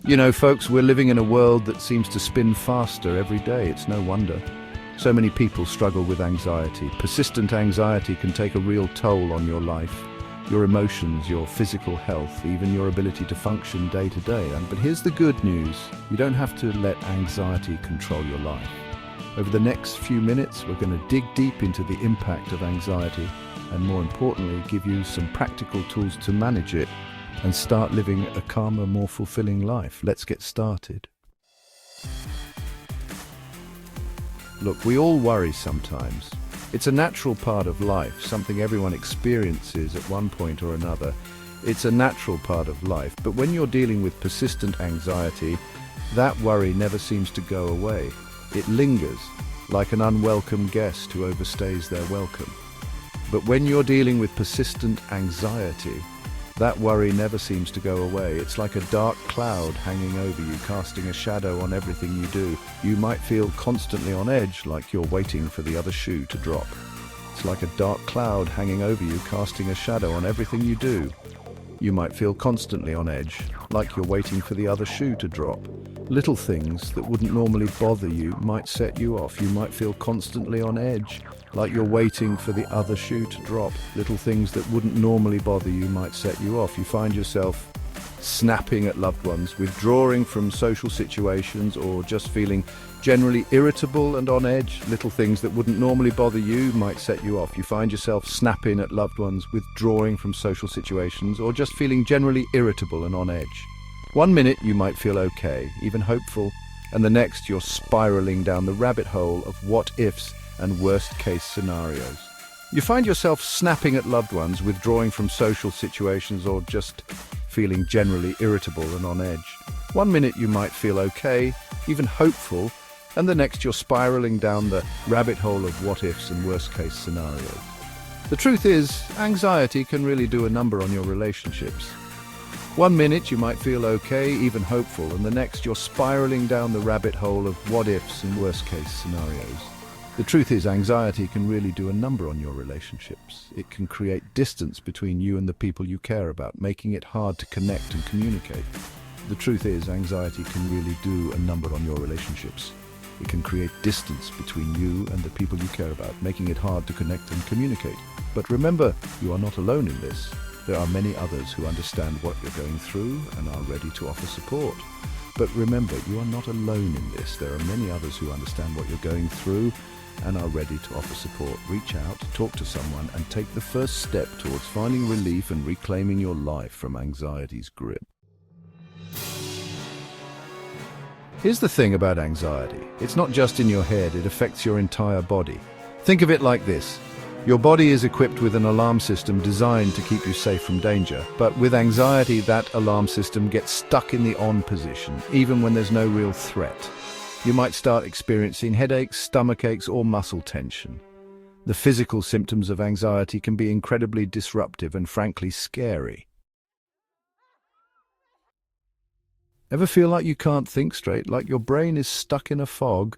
You know, folks, we're living in a world that seems to spin faster every day. It's no wonder. So many people struggle with anxiety. Persistent anxiety can take a real toll on your life, your emotions, your physical health, even your ability to function day to day. But here's the good news. You don't have to let anxiety control your life. Over the next few minutes, we're going to dig deep into the impact of anxiety and, more importantly, give you some practical tools to manage it and start living a calmer, more fulfilling life. Let's get started. Look, we all worry sometimes. It's a natural part of life, something everyone experiences at one point or another. It's a natural part of life, but when you're dealing with persistent anxiety, that worry never seems to go away. It lingers, like an unwelcome guest who overstays their welcome. But when you're dealing with persistent anxiety, that worry never seems to go away. It's like a dark cloud hanging over you, casting a shadow on everything you do. You might feel constantly on edge, like you're waiting for the other shoe to drop. It's like a dark cloud hanging over you, casting a shadow on everything you do. You might feel constantly on edge, like you're waiting for the other shoe to drop. Little things that wouldn't normally bother you might set you off. You might feel constantly on edge, like you're waiting for the other shoe to drop. Little things that wouldn't normally bother you might set you off. You find yourself snapping at loved ones, withdrawing from social situations, or just feeling generally irritable and on edge. Little things that wouldn't normally bother you might set you off. You find yourself snapping at loved ones, withdrawing from social situations, or just feeling generally irritable and on edge. One minute you might feel okay, even hopeful, and the next you're spiraling down the rabbit hole of what-ifs and worst-case scenarios. You find yourself snapping at loved ones, withdrawing from social situations, or just feeling generally irritable and on edge. One minute you might feel okay, even hopeful, and the next you're spiraling down the rabbit hole of what-ifs and worst-case scenarios. The truth is, anxiety can really do a number on your relationships. One minute you might feel okay, even hopeful, and the next you're spiraling down the rabbit hole of what-ifs and worst-case scenarios. The truth is, anxiety can really do a number on your relationships. It can create distance between you and the people you care about, making it hard to connect and communicate. The truth is, anxiety can really do a number on your relationships. It can create distance between you and the people you care about, making it hard to connect and communicate. But remember, you are not alone in this. There are many others who understand what you're going through and are ready to offer support. But remember, you are not alone in this. There are many others who understand what you're going through and are ready to offer support. Reach out, talk to someone, and take the first step towards finding relief and reclaiming your life from anxiety's grip. Here's the thing about anxiety. It's not just in your head, it affects your entire body. Think of it like this. Your body is equipped with an alarm system designed to keep you safe from danger. But with anxiety, that alarm system gets stuck in the on position, even when there's no real threat. You might start experiencing headaches, stomach aches, or muscle tension. The physical symptoms of anxiety can be incredibly disruptive and frankly scary. Ever feel like you can't think straight, like your brain is stuck in a fog?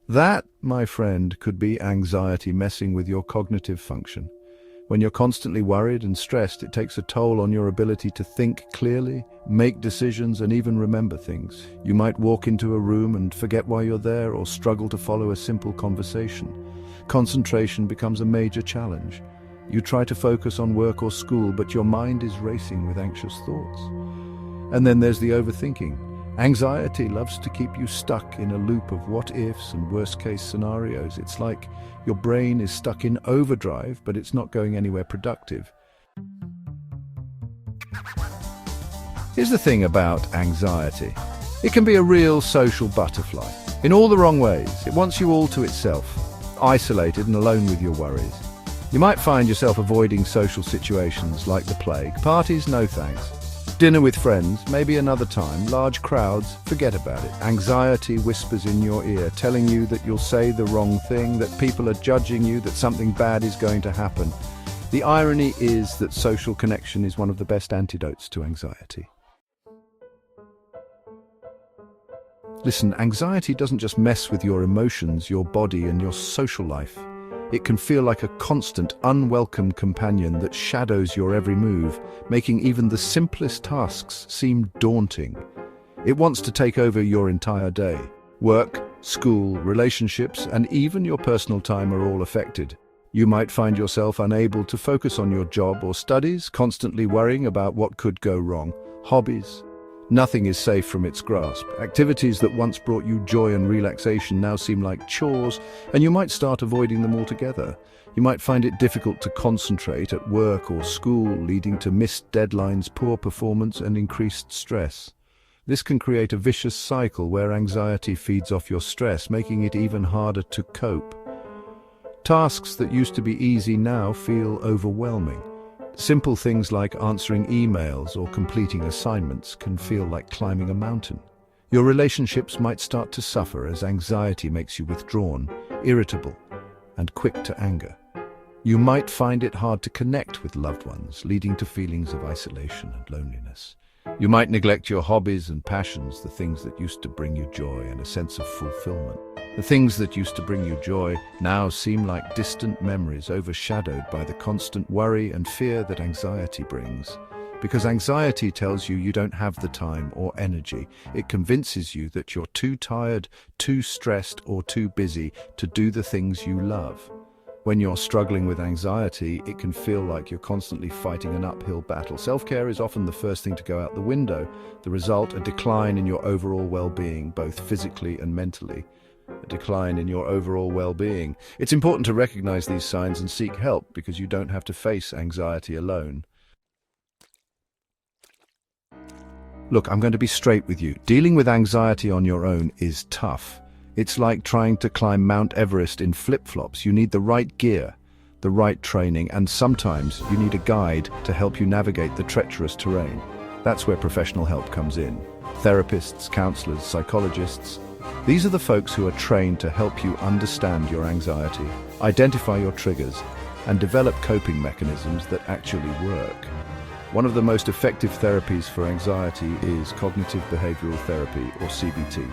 That, my friend, could be anxiety messing with your cognitive function. When you're constantly worried and stressed, it takes a toll on your ability to think clearly, make decisions, and even remember things. You might walk into a room and forget why you're there, or struggle to follow a simple conversation. Concentration becomes a major challenge. You try to focus on work or school, but your mind is racing with anxious thoughts. And then there's the overthinking. Anxiety loves to keep you stuck in a loop of what-ifs and worst-case scenarios. It's like your brain is stuck in overdrive, but it's not going anywhere productive. Here's the thing about anxiety. It can be a real social butterfly. In all the wrong ways. It wants you all to itself, isolated and alone with your worries. You might find yourself avoiding social situations like the plague. Parties, no thanks. Dinner with friends, maybe another time. Large crowds, forget about it. Anxiety whispers in your ear, telling you that you'll say the wrong thing, that people are judging you, that something bad is going to happen. The irony is that social connection is one of the best antidotes to anxiety. Listen, anxiety doesn't just mess with your emotions, your body, and your social life. It can feel like a constant, unwelcome companion that shadows your every move, making even the simplest tasks seem daunting. It wants to take over your entire day. Work, school, relationships, and even your personal time are all affected. You might find yourself unable to focus on your job or studies, constantly worrying about what could go wrong. Hobbies. Nothing is safe from its grasp. Activities that once brought you joy and relaxation now seem like chores, and you might start avoiding them altogether. You might find it difficult to concentrate at work or school, leading to missed deadlines, poor performance, and increased stress. This can create a vicious cycle where anxiety feeds off your stress, making it even harder to cope. Tasks that used to be easy now feel overwhelming. Simple things like answering emails or completing assignments can feel like climbing a mountain. Your relationships might start to suffer as anxiety makes you withdrawn, irritable, and quick to anger. You might find it hard to connect with loved ones, leading to feelings of isolation and loneliness. You might neglect your hobbies and passions, the things that used to bring you joy and a sense of fulfillment. The things that used to bring you joy now seem like distant memories, overshadowed by the constant worry and fear that anxiety brings. Because anxiety tells you you don't have the time or energy. It convinces you that you're too tired, too stressed, or too busy to do the things you love. When you're struggling with anxiety, it can feel like you're constantly fighting an uphill battle. Self-care is often the first thing to go out the window. The result, a decline in your overall well-being, both physically and mentally. A decline in your overall well-being. It's important to recognize these signs and seek help, because you don't have to face anxiety alone. Look, I'm going to be straight with you. Dealing with anxiety on your own is tough. It's like trying to climb Mount Everest in flip-flops. You need the right gear, the right training, and sometimes you need a guide to help you navigate the treacherous terrain. That's where professional help comes in. Therapists, counselors, psychologists. These are the folks who are trained to help you understand your anxiety, identify your triggers, and develop coping mechanisms that actually work. One of the most effective therapies for anxiety is cognitive behavioral therapy, or CBT.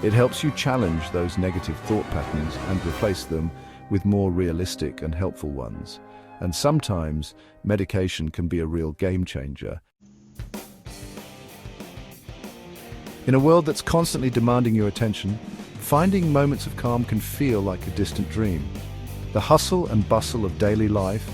It helps you challenge those negative thought patterns and replace them with more realistic and helpful ones. And sometimes, medication can be a real game changer. In a world that's constantly demanding your attention, finding moments of calm can feel like a distant dream. The hustle and bustle of daily life,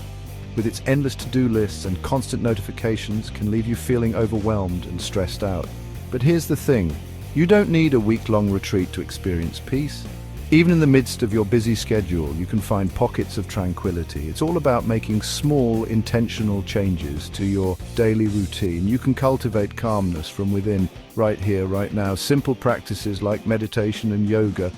with its endless to-do lists and constant notifications, can leave you feeling overwhelmed and stressed out. But here's the thing. You don't need a week-long retreat to experience peace. Even in the midst of your busy schedule, you can find pockets of tranquility. It's all about making small, intentional changes to your daily routine. You can cultivate calmness from within, right here, right now. Simple practices like meditation and yoga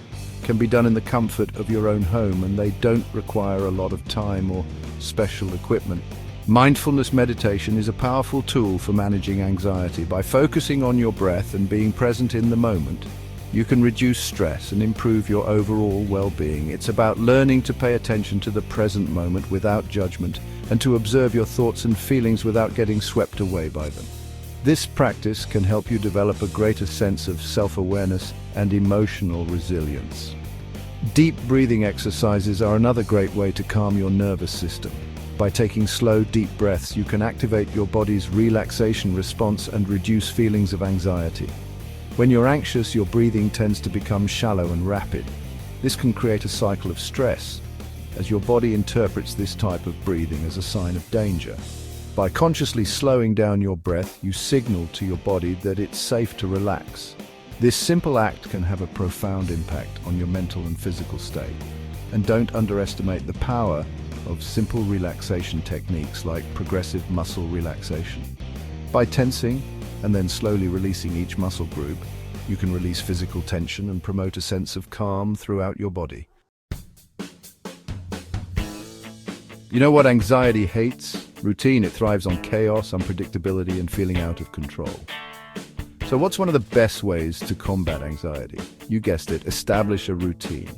can be done in the comfort of your own home, and they don't require a lot of time or special equipment. Mindfulness meditation is a powerful tool for managing anxiety. By focusing on your breath and being present in the moment, you can reduce stress and improve your overall well-being. It's about learning to pay attention to the present moment without judgment, and to observe your thoughts and feelings without getting swept away by them. This practice can help you develop a greater sense of self-awareness and emotional resilience. Deep breathing exercises are another great way to calm your nervous system. By taking slow, deep breaths, you can activate your body's relaxation response and reduce feelings of anxiety. When you're anxious, your breathing tends to become shallow and rapid. This can create a cycle of stress, as your body interprets this type of breathing as a sign of danger. By consciously slowing down your breath, you signal to your body that it's safe to relax. This simple act can have a profound impact on your mental and physical state. And don't underestimate the power of simple relaxation techniques like progressive muscle relaxation. By tensing and then slowly releasing each muscle group, you can release physical tension and promote a sense of calm throughout your body. You know what anxiety hates? Routine. It thrives on chaos, unpredictability, and feeling out of control. So what's one of the best ways to combat anxiety? You guessed it, establish a routine.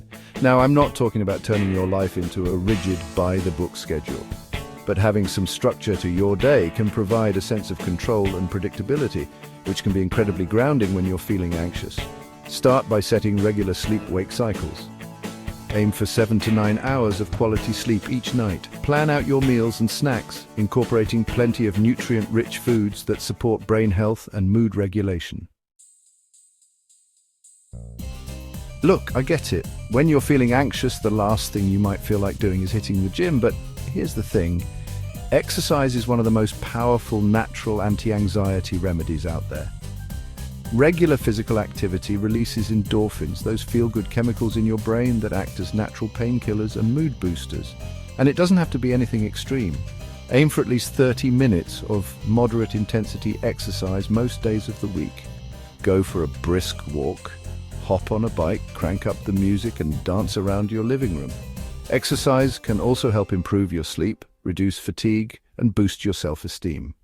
Now, I'm not talking about turning your life into a rigid, by-the-book schedule, but having some structure to your day can provide a sense of control and predictability, which can be incredibly grounding when you're feeling anxious. Start by setting regular sleep-wake cycles. Aim for 7 to 9 hours of quality sleep each night. Plan out your meals and snacks, incorporating plenty of nutrient-rich foods that support brain health and mood regulation. Look, I get it. When you're feeling anxious, the last thing you might feel like doing is hitting the gym, but here's the thing. Exercise is one of the most powerful natural anti-anxiety remedies out there. Regular physical activity releases endorphins, those feel-good chemicals in your brain that act as natural painkillers and mood boosters. And it doesn't have to be anything extreme. Aim for at least 30 minutes of moderate intensity exercise most days of the week. Go for a brisk walk, hop on a bike, crank up the music and dance around your living room. Exercise can also help improve your sleep, reduce fatigue, and boost your self-esteem.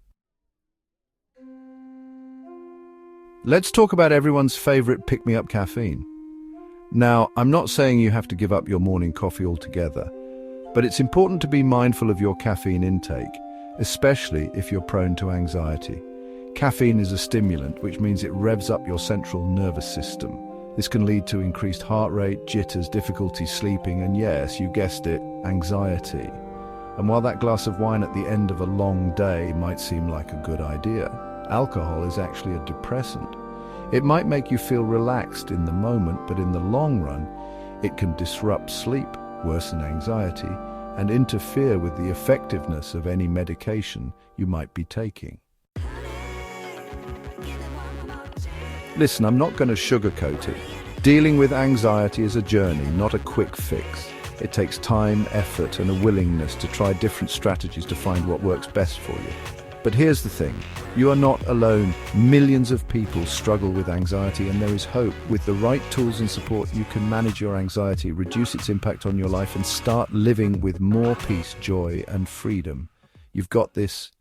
Let's talk about everyone's favorite pick-me-up caffeine. Now, I'm not saying you have to give up your morning coffee altogether, but it's important to be mindful of your caffeine intake, especially if you're prone to anxiety. Caffeine is a stimulant, which means it revs up your central nervous system. This can lead to increased heart rate, jitters, difficulty sleeping, and yes, you guessed it, anxiety. And while that glass of wine at the end of a long day might seem like a good idea, alcohol is actually a depressant. It might make you feel relaxed in the moment, but in the long run, it can disrupt sleep, worsen anxiety, and interfere with the effectiveness of any medication you might be taking. Listen, I'm not going to sugarcoat it. Dealing with anxiety is a journey, not a quick fix. It takes time, effort, and a willingness to try different strategies to find what works best for you. But here's the thing, you are not alone. Millions of people struggle with anxiety, and there is hope. With the right tools and support, you can manage your anxiety, reduce its impact on your life, and start living with more peace, joy, and freedom. You've got this.